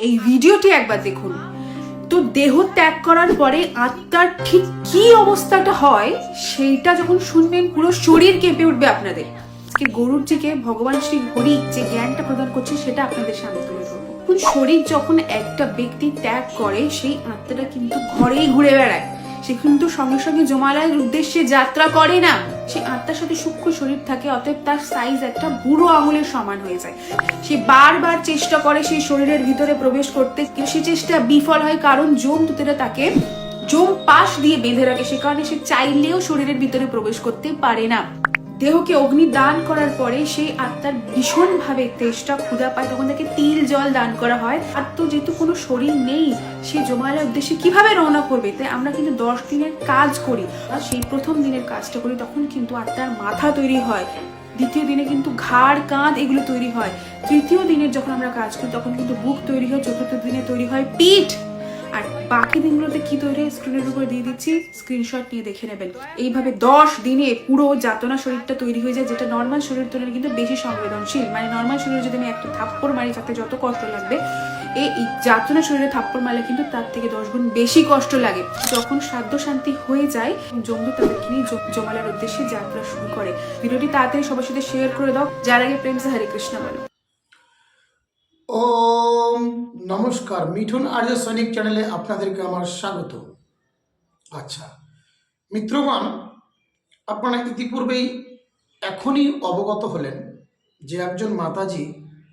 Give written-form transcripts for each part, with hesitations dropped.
এই ভিডিওটি একবার দেখুন। তো দেহ ত্যাগ করার পরে আত্মার ঠিক কি অবস্থাটা হয় সেইটা যখন শুনবেন পুরো শরীর কেঁপে উঠবে আপনাদের। আজকে গরুরজিকে ভগবান শ্রী হরি যে জ্ঞানটা প্রদান করছে সেটা আপনাদের সামনে তুলে ধরবো। শরীর যখন একটা ব্যক্তি ত্যাগ করে সেই আত্মাটা কিন্তু ঘরেই ঘুরে বেড়ায়, সে কিন্তু সঙ্গে সঙ্গে জমালয়ের উদ্দেশ্যে যাত্রা করে না। সে আত্মার সাথে সূক্ষ্ম শরীর থাকে, অতএব তার সাইজ একটা বুড়ো আঙুলের সমান হয়ে যায়। সে বারবার চেষ্টা করে সেই শরীরের ভিতরে প্রবেশ করতে, কিন্তু সে চেষ্টা বিফল হয়, কারণ যমদূতেরা তাকে যম পাশ দিয়ে বেঁধে রাখে। সে কারণে সে চাইলেও শরীরের ভিতরে প্রবেশ করতে পারে না। দেহকে অগ্নি দান করার পরে সেই আত্মার ভীষণ ভাবে তেষ্টা ক্ষুধা পায়, তখন তাকে তিল জল দান করা হয়। আর তো যেহেতু কোনো শরীর নেই, সে জমালয়ের উদ্দেশ্যে কিভাবে রওনা করবে? তাই আমরা কিন্তু 10 দিনের কাজ করি, আর সেই প্রথম দিনের কাজটা করি, তখন কিন্তু আত্মার মাথা তৈরি হয়। দ্বিতীয় দিনে কিন্তু ঘাড় কাঁধ এগুলো তৈরি হয়। তৃতীয় দিনের যখন আমরা কাজ করি তখন কিন্তু বুক তৈরি হয়। চতুর্থ দিনে তৈরি হয় পিঠ। আর বাকি দিনগুলোতে কি তৈরি স্ক্রিনের উপর দিয়ে দিচ্ছি, স্ক্রিনশট নিয়ে দেখে নেবেন। এইভাবে 10 দিনে পুরো যাতনা শরীরটা তৈরি হয়ে যায়, যেটা নর্মাল শরীর তুলনায় কিন্তু বেশি সংবেদনশীল। মানে নর্মাল শরীরে যদি আমি একটা থাপ্পড় মারি তাতে যত কষ্ট লাগবে, এই যাতনা শরীরে থাপ্পড় মারলে কিন্তু তার থেকে 10 গুণ বেশি কষ্ট লাগে। যখন সাধ্য শান্তি হয়ে যায়, জমদূত তাদেরকে নিয়ে জমালের উদ্দেশ্যে যাত্রা শুরু করে। ভিডিওটি তাড়াতাড়ি সবার সাথে শেয়ার করে দাও। যার আগে প্রেম সে হরে কৃষ্ণ বলো। ওম নমস্কার, মিঠুন আর্য সৈনিক চ্যানেলে আপনাদেরকে আমার স্বাগত। আচ্ছা মিত্রগণ, আপনারা ইতিপূর্বেই এখনই অবগত হলেন যে একজন মাতাজি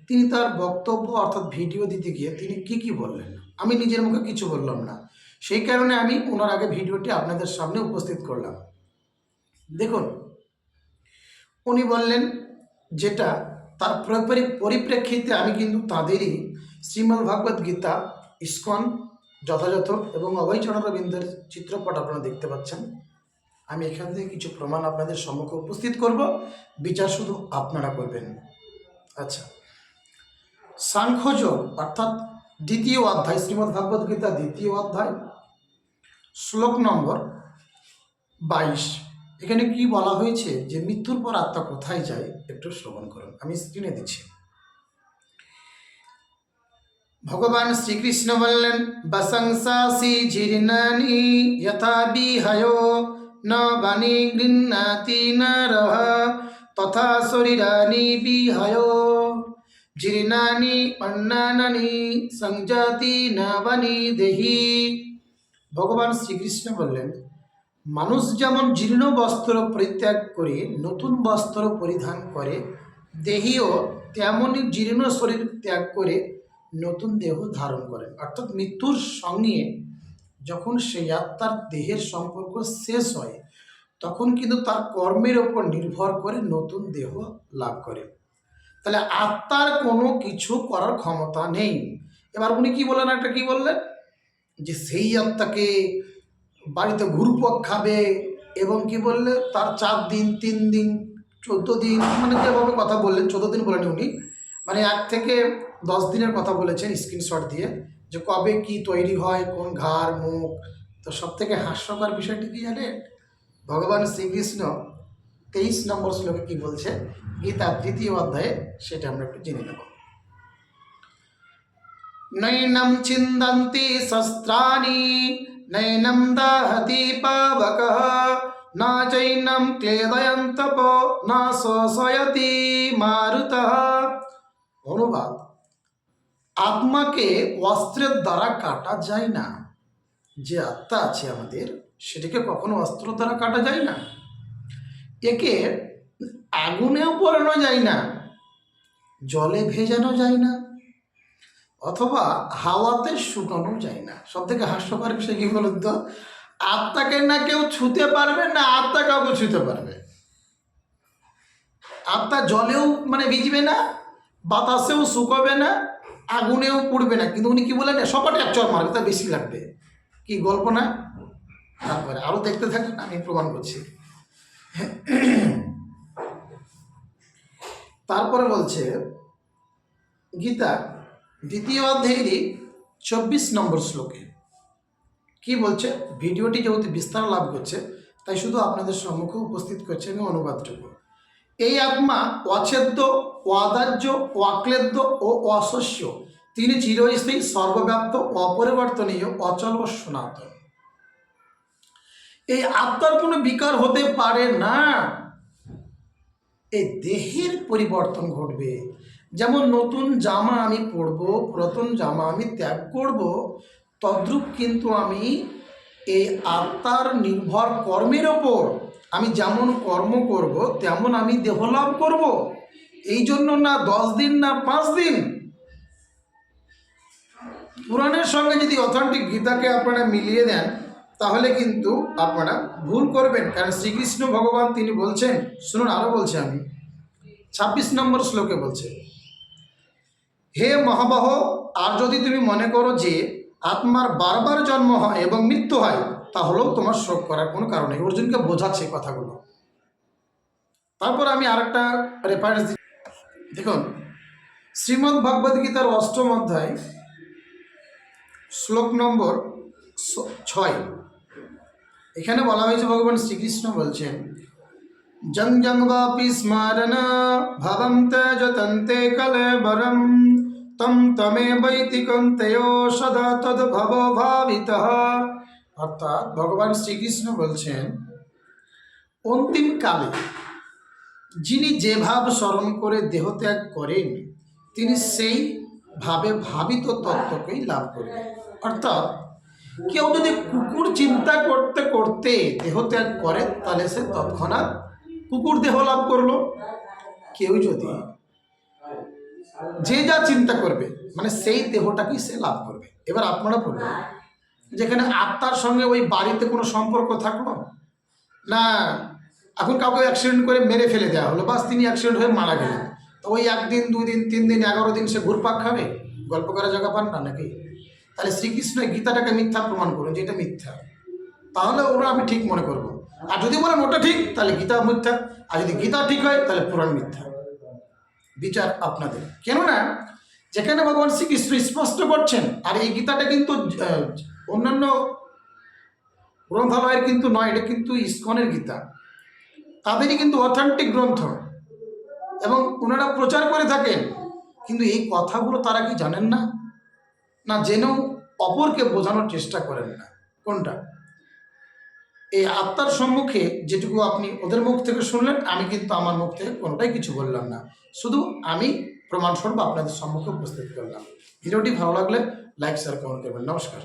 তিনি তার বক্তব্য অর্থাৎ ভিডিও দিতে গিয়ে তিনি কি বললেন। আমি নিজের মুখে কিছু বললাম না, সেই কারণে আমি ওনার আগে ভিডিওটি আপনাদের সামনে উপস্থিত করলাম। দেখুন, উনি বললেন যেটা, তার পরিপ্রেক্ষিতে আমি কিন্তু তাদেরই শ্রীমদ্ ভাগবত গীতা, ইস্কন যথাযথ এবং অভয়চরণারবিন্দের চিত্রপট আপনারা দেখতে পাচ্ছেন। আমি এখান থেকে কিছু প্রমাণ আপনাদের সম্মুখে উপস্থিত করব, বিচার শুধু আপনারা করবেন। আচ্ছা, সাংখ্যযোগ অর্থাৎ দ্বিতীয় অধ্যায়, শ্রীমদ্ ভাগবত গীতা দ্বিতীয় অধ্যায়, শ্লোক নম্বর 22। এখানে কি বলা হয়েছে যে মৃত্যুর পর আত্মা কোথায় যায়, একটু শ্রবণ করুন। আমি স্ক্রিনে দিচ্ছি। ভগবান শ্রীকৃষ্ণ বললেন, বসংসাসি জীর্ণানি যথা বিহয়ো ন বাণী গৃহ্ণাতি নরঃ তথা শরীরানি বিহয়ো জীর্ণানি অন্নানি সংজাতি ন বাণী দেহি। ভগবান শ্রীকৃষ্ণ বললেন, মানুষ যেমন জীর্ণ বস্ত্র পরিত্যাগ করে নতুন বস্ত্র পরিধান করে, দেহীও তেমনই জীর্ণ শরীর ত্যাগ করে নতুন দেহ ধারণ করেন। অর্থাৎ মৃত্যুর সঙ্গে যখন সেই আত্মার দেহের সম্পর্ক শেষ হয়, তখন কিন্তু তার কর্মের ওপর নির্ভর করে নতুন দেহ লাভ করে। তাহলে আত্মার কোনো কিছু করার ক্ষমতা নেই। এবার উনি কি বললেন, একটা কি বললেন যে সেই আত্মাকে বাড়িতে ঘুরপক খাবে এবং কি বললে তার 4 দিন 3 দিন 14 দিন, মানে যেভাবে কথা বললেন, 14 দিন বলেন উনি, মানে 1 থেকে 10 দিনের কথা বলেছেন স্ক্রিনশট দিয়ে, যে কবে কি তৈরি হয়, কোন ঘাড় মুখ। তো সব থেকে হাস্যকর বিষয়টি কি জানেন, ভগবান শ্রীকৃষ্ণ 23 নম্বর শ্লোকে কি বলছে গীতা তৃতীয় অধ্যায়ে, সেটা আমরা একটু জেনে নেব। নৈনম ছিন্দন্তি শস্ত্রাণি নৈনম দাহতি পাবকঃ না চৈনম ক্লেদয়ন্তপ না শোষয়তি মারুতঃ। অনুবাদ, আত্মাকে অস্ত্রের দ্বারা কাটা যায় না। যে আত্মা আছে আমাদের, সেটাকে কখনো অস্ত্র দ্বারা কাটা যায় না। একে আগুনেও পোড়ানো যায় না, জলে ভেজানো যায় না, অথবা হাওয়াতে শুকানো যায় না। সব থেকে হাস্যকর বিষয় কি বলুন তো, আত্মাকে না কেউ ছুতে পারবে না আত্মা কাউকে ছুতে পারবে। আত্মা জলেও মানে ভিজবে না, বাতাসেও শুকাবে না, আগুনেও পুড়বে না, কিন্তু উনি কি বলেন সপাটে এক চর মারবে, তা বেশি লাগবে। কি গল্প না? তারপরে আরো দেখতে থাকুন, আমি প্রমাণ করছি। তারপরে বলছে গীতা দ্বিতীয় অধ্যায়েরই 24 নম্বর শ্লোকে কি বলছে। ভিডিওটি যেহেতু বিস্তার লাভ করছে, তাই শুধু আপনাদের সম্মুখে উপস্থিত করছে আমি অনুবাদটুকু। এই আত্মা অছেদ্য, অদাহ্য, অক্লেদ্য ও অশস্য তিনি চিরস্থায়ী, সর্বব্যাপ্ত, অপরিবর্তনীয়, অচল ও সনাতন। এই আত্মার কোনো বিকার হতে পারে না। এই দেহের পরিবর্তন ঘটবে। যেমন নতুন জামা আমি পরবো, পুরাতন জামা আমি ত্যাগ করব, তদ্রূপ কিন্তু আমি এই আত্মার নির্ভর কর্মের ওপর আমি যেমন কর্ম করব তেমন আমি দেহ লাভ করব। এই জন্য না 10 দিন না 5 দিন। পুরাণের সঙ্গে যদি অথেন্টিক গীতাকে আপনারা মিলিয়ে দেন তাহলে কিন্তু আপনারা ভুল করবেন। কারণ শ্রীকৃষ্ণ ভগবান তিনি বলছেন, শুনুন আরো বলছে, আমি 26 নম্বর শ্লোকে বলছে, হে মহাবাহ, আর যদি তুমি মনে করো যে আত্মার বারবার জন্ম হয় এবং মৃত্যু হয়, তাহলেও তোমার শোক করার কোনো কারণ নেই। অর্জুনকে বোঝাচ্ছে কথাগুলো। তারপর আমি আরেকটা রেফারেন্স দিই। দেখুন, শ্রীমদ্ ভগবদ গীতার 8ম অধ্যায় শ্লোক নম্বর 6, এখানে বলা হয়েছে, ভগবান শ্রীকৃষ্ণ বলছেন, জং জং বাপি স্মারণ ভবম তেজতন্তে কলেবরম তম তমে বৈতিকন্তেয় সদা তদ ভব ভাবিতঃ। অর্থাৎ ভগবান শ্রীকৃষ্ণ বলছেন, অন্তিম কালে যিনি যে ভাব স্মরণ করে দেহত্যাগ করেন তিনি সেই ভাবে ভাবিত তত্ত্বকেই লাভ করবেন। অর্থাৎ কেউ যদি কুকুর চিন্তা করতে করতে দেহত্যাগ করে তাহলে সে তৎক্ষণাৎ কুকুর দেহ লাভ করলো। কেউ যদি যে যা চিন্তা করবে মানে সেই দেহটাকেই সে লাভ করবে। এবার আপনারা বলবেন, যেখানে আত্মার সঙ্গে ওই বাড়িতে কোনো সম্পর্ক থাকলো না, এখন কাউকে অ্যাক্সিডেন্ট করে মেরে ফেলে দেওয়া হলো, বাস তিনি অ্যাক্সিডেন্ট হয়ে মারা গেলেন, তো ওই 1 দিন 2 দিন 3 দিন 11 দিন সে ঘুরপাক খাবে, গল্প করার জায়গা পান না নাকি? তাহলে শ্রীকৃষ্ণ গীতাটাকে মিথ্যা প্রমাণ করুন যে এটা মিথ্যা, তাহলে ওরা আমি ঠিক মনে করব। আর যদি বলেন ওটা ঠিক তাহলে গীতা মিথ্যা, আর যদি গীতা ঠিক হয় তাহলে পুরাণ মিথ্যা। বিচার আপনাদের। কেননা যেখানে ভগবান শ্রীকৃষ্ণ স্পষ্ট করছেন, আর এই গীতাটা কিন্তু অন্যান্য গ্রন্থালয়ের কিন্তু নয়, এটা কিন্তু ইসকনের গীতা, তাদেরই কিন্তু অথেন্টিক গ্রন্থ এবং ওনারা প্রচার করে থাকেন। কিন্তু এই কথাগুলো তারা কি জানেন না? না জেনেও অপরকে বোঝানোর চেষ্টা করেন না। কোনটা? এই আত্মার সম্মুখে যেটুকু আপনি ওদের মুখ থেকে শুনলেন, আমি কিন্তু আমার মুখ থেকে কোনোটাই কিছু বললাম না, শুধু আমি প্রমাণস্বরূপ আপনাদের সম্মুখে উপস্থিত করলাম। ভিডিওটি ভালো লাগলে লাইক শেয়ার কমেন্ট করবেন। নমস্কার।